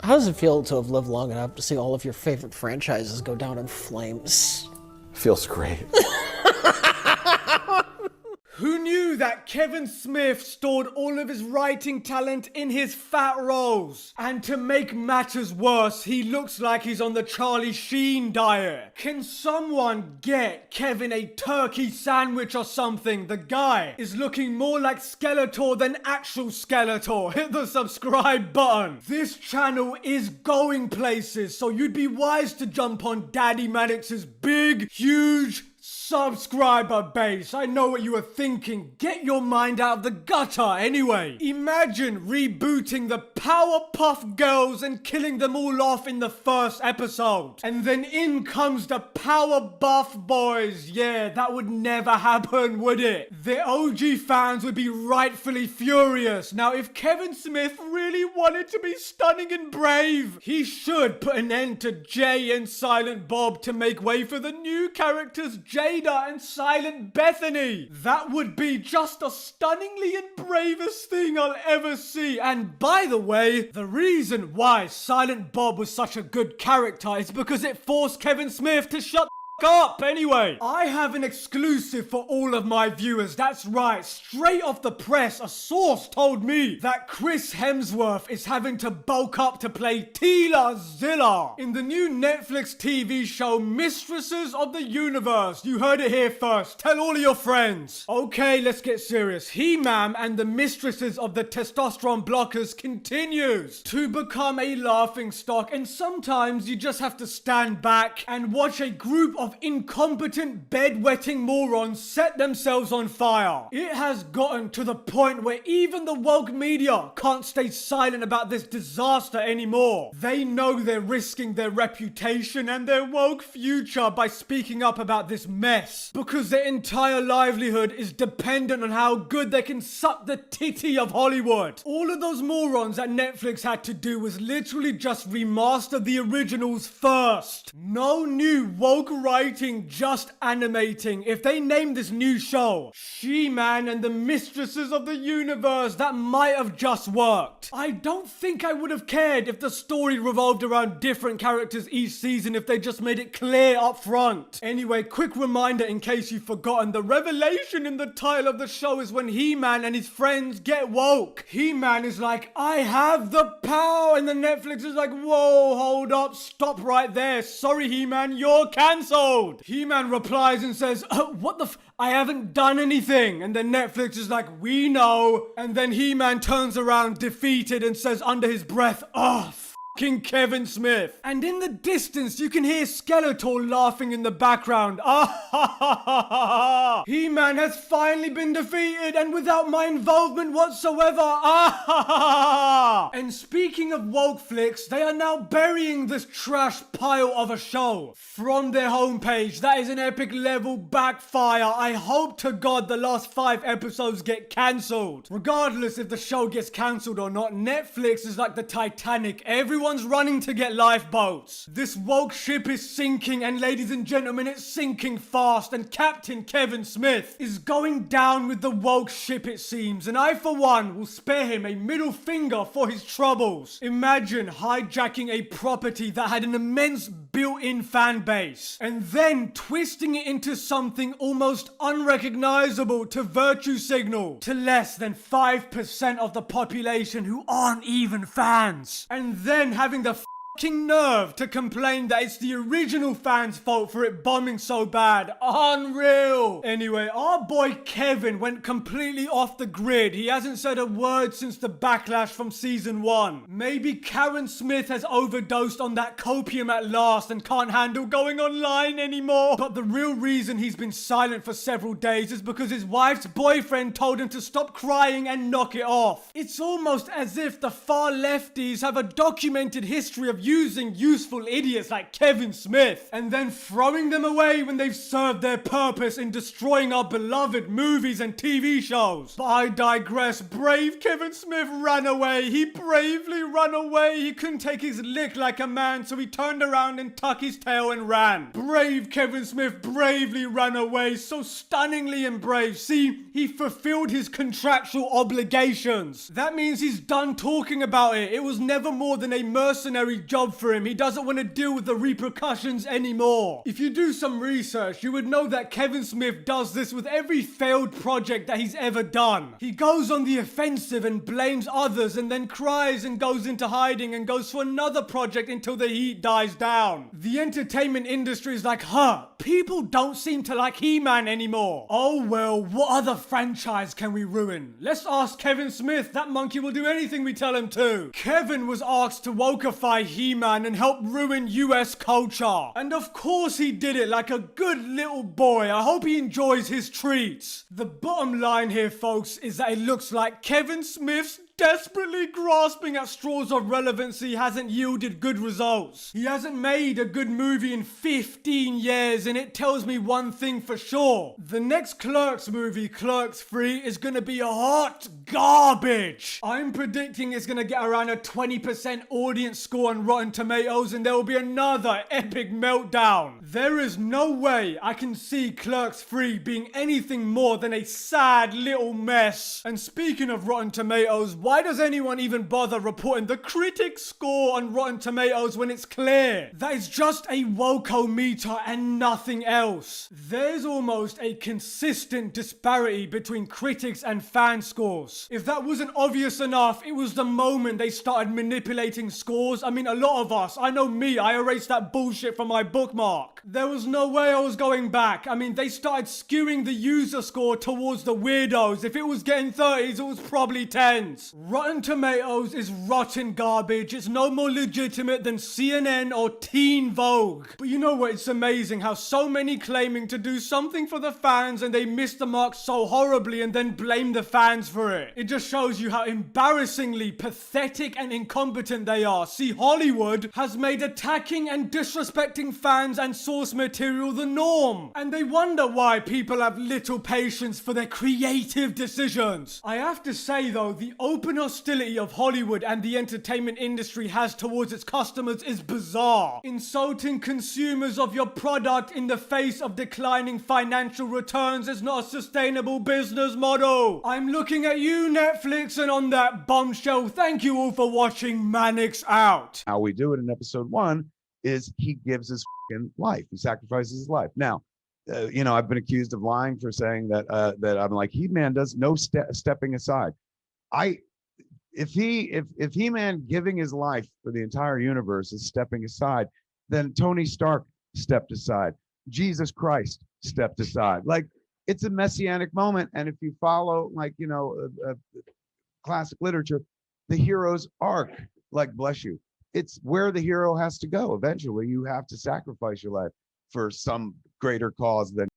How does it feel to have lived long enough to see all of your favorite franchises go down in flames? Feels great. Who knew that Kevin Smith stored all of his writing talent in his fat rolls? And to make matters worse, he looks like he's on the Charlie Sheen diet. Can someone get Kevin a turkey sandwich or something? The guy is looking more like Skeletor than actual Skeletor. Hit the subscribe button. This channel is going places, so you'd be wise to jump on Daddy Maddox's big, huge subscriber base. I know what you were thinking. Get your mind out of the gutter anyway. Imagine rebooting the Powerpuff Girls and killing them all off in the first episode. And then in comes the Powerpuff Boys. Yeah, that would never happen, would it? The OG fans would be rightfully furious. Now, if Kevin Smith really wanted to be stunning and brave, he should put an end to Jay and Silent Bob to make way for the new characters Jada and Silent Bethany. That would be just the stunningly and bravest thing I'll ever see. And by the way, the reason why Silent Bob was such a good character is because it forced Kevin Smith to shut up. Anyway, I have an exclusive for all of my viewers. That's right, straight off the press, a source told me that Chris Hemsworth is having to bulk up to play Tila Zilla in the new Netflix TV show Mistresses of the Universe. You heard it here first. Tell all of your friends. Okay, let's get serious. He-Man and the Mistresses of the Testosterone Blockers continues to become a laughingstock, and sometimes you just have to stand back and watch a group of incompetent bedwetting morons set themselves on fire. It has gotten to the point where even the woke media can't stay silent about this disaster anymore. They know they're risking their reputation and their woke future by speaking up about this mess, because their entire livelihood is dependent on how good they can suck the titty of Hollywood. All of those morons that Netflix had to do was literally just remaster the originals first. No new woke writing, just animating. If they named this new show She-Man and the Mistresses of the Universe, that might have just worked. I don't think I would have cared if the story revolved around different characters each season, if they just made it clear up front. Anyway, quick reminder in case you've forgotten, the revelation in the title of the show is when He-Man and his friends get woke. He-Man is like, I have the power, and then Netflix is like, whoa, hold up, stop right there. Sorry, He-Man, you're cancelled. He-Man replies and says, what the I haven't done anything. And then Netflix is like, we know. And then He-Man turns around defeated and says under his breath, oh, fucking Kevin Smith. And in the distance, you can hear Skeletor laughing in the background. Ah ha ha ha ha. He-Man has finally been defeated and without my involvement whatsoever. Ah ha ha ha. And speaking of woke flicks, they are now burying this trash pile of a show from their homepage. That is an epic level backfire. I hope to God the last 5 episodes get cancelled. Regardless if the show gets cancelled or not, Netflix is like the Titanic. Everyone's running to get lifeboats. This woke ship is sinking, and ladies and gentlemen, it's sinking fast, and Captain Kevin Smith is going down with the woke ship, it seems, and I for one will spare him a middle finger for his troubles. Imagine hijacking a property that had an immense built-in fan base and then twisting it into something almost unrecognizable to virtue signal to less than 5% of the population who aren't even fans, and then having the fucking nerve to complain that it's the original fans' fault for it bombing so bad. Unreal. Anyway, our boy Kevin went completely off the grid. He hasn't said a word since the backlash from season 1. Maybe Karen Smith has overdosed on that copium at last and can't handle going online anymore. But the real reason he's been silent for several days is because his wife's boyfriend told him to stop crying and knock it off. It's almost as if the far lefties have a documented history of using useful idiots like Kevin Smith and then throwing them away when they've served their purpose in destroying our beloved movies and TV shows. But I digress. Brave Kevin Smith ran away. He bravely ran away. He couldn't take his lick like a man, so he turned around and tucked his tail and ran. Brave Kevin Smith bravely ran away. So stunningly and brave. See, he fulfilled his contractual obligations. That means he's done talking about it. It was never more than a mercenary job for him. He doesn't want to deal with the repercussions anymore. If you do some research, you would know that Kevin Smith does this with every failed project that he's ever done. He goes on the offensive and blames others and then cries and goes into hiding and goes for another project until the heat dies down. The entertainment industry is like, people don't seem to like He-Man anymore. Oh well, what other franchise can we ruin? Let's ask Kevin Smith. That monkey will do anything we tell him to. Kevin was asked to wokeify He-Man and help ruin US culture. And of course he did it like a good little boy. I hope he enjoys his treats. The bottom line here, folks, is that it looks like Kevin Smith's desperately grasping at straws of relevancy hasn't yielded good results. He hasn't made a good movie in 15 years, and it tells me one thing for sure. The next Clerks movie, Clerks 3, is gonna be hot garbage. I'm predicting it's gonna get around a 20% audience score on Rotten Tomatoes, and there will be another epic meltdown. There is no way I can see Clerks 3 being anything more than a sad little mess. And speaking of Rotten Tomatoes, why does anyone even bother reporting the critic score on Rotten Tomatoes when it's clear that it's just a woke-o-meter and nothing else? There's almost a consistent disparity between critics and fan scores. If that wasn't obvious enough, it was the moment they started manipulating scores. I mean, a lot of us, I know me, I erased that bullshit from my bookmark. There was no way I was going back. I mean, they started skewing the user score towards the weirdos. If it was getting 30s, it was probably 10s. Rotten Tomatoes is rotten garbage. It's no more legitimate than CNN or Teen Vogue. But you know what? It's amazing how so many claiming to do something for the fans and they miss the mark so horribly and then blame the fans for it. It just shows you how embarrassingly pathetic and incompetent they are. See, Hollywood has made attacking and disrespecting fans and source material the norm. And they wonder why people have little patience for their creative decisions. I have to say though, the open hostility of Hollywood and the entertainment industry has towards its customers is bizarre. Insulting consumers of your product in the face of declining financial returns is not a sustainable business model. I'm looking at you, Netflix, and on that bombshell, thank you all for watching Mannix Out. How we do it in episode 1 is he gives his life. He sacrifices his life. Now, I've been accused of lying for saying that I'm like, He-Man does no stepping aside. If He-Man giving his life for the entire universe is stepping aside, then Tony Stark stepped aside. Jesus Christ stepped aside. Like, it's a messianic moment. And if you follow, classic literature, the hero's arc, like, bless you, it's where the hero has to go. Eventually, you have to sacrifice your life for some greater cause than